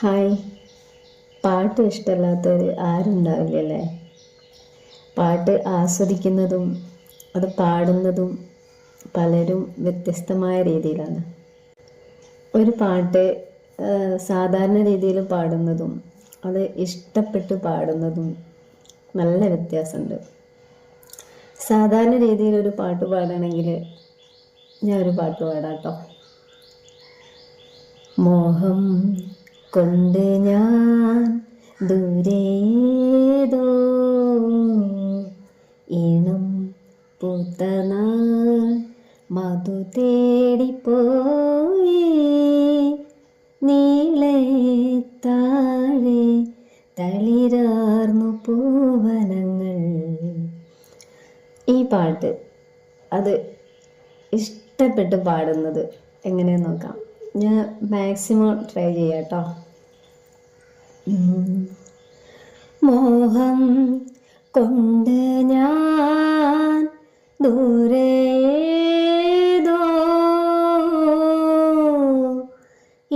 Hi. പാട്ട് ഇഷ്ടമല്ലാത്തവർ ആരുണ്ടാവില്ലല്ലേ. പാട്ട് ആസ്വദിക്കുന്നതും അത് പാടുന്നതും പലരും വ്യത്യസ്തമായ രീതിയിലാണ്. ഒരു പാട്ട് സാധാരണ രീതിയിൽ പാടുന്നതും അത് ഇഷ്ടപ്പെട്ട് പാടുന്നതും നല്ല വ്യത്യാസമുണ്ട്. സാധാരണ രീതിയിൽ ഒരു പാട്ട് പാടണമെങ്കിൽ ഞാൻ ഒരു പാട്ട് പാടാം കേട്ടോ. മോഹം കൊണ്ട് ഞാൻ ദൂരേതോ ഈണം പൂത്തനാൾ മധു തേടിപ്പോയി നീളെ താഴെ തളിരാർന്നു പൂവനങ്ങൾ. ഈ പാട്ട് അത് ഇഷ്ടപ്പെട്ട് പാടുന്നത് എങ്ങനെയെന്ന് നോക്കാം. ഞാൻ മാക്സിമം ട്രൈ ചെയ്യാം കേട്ടോ. മോഹം കൊണ്ട് ഞാൻ ദൂരേതോ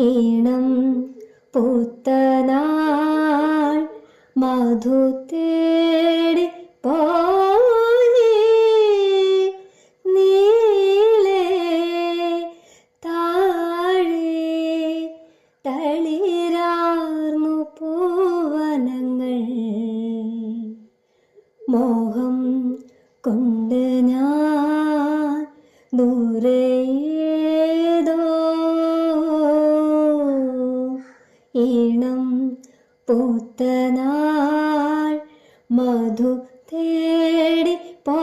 ഈണം പൂത്തനാൾ മധു തേടി പോയി നീളെ താഴെ തളിരാർന്നു പൂവനങ്ങൾ. മോഹം കൊണ്ട് ഞാൻ ദൂരേതോ ഈണം പൂത്തനാൾ മധു തേടി പോ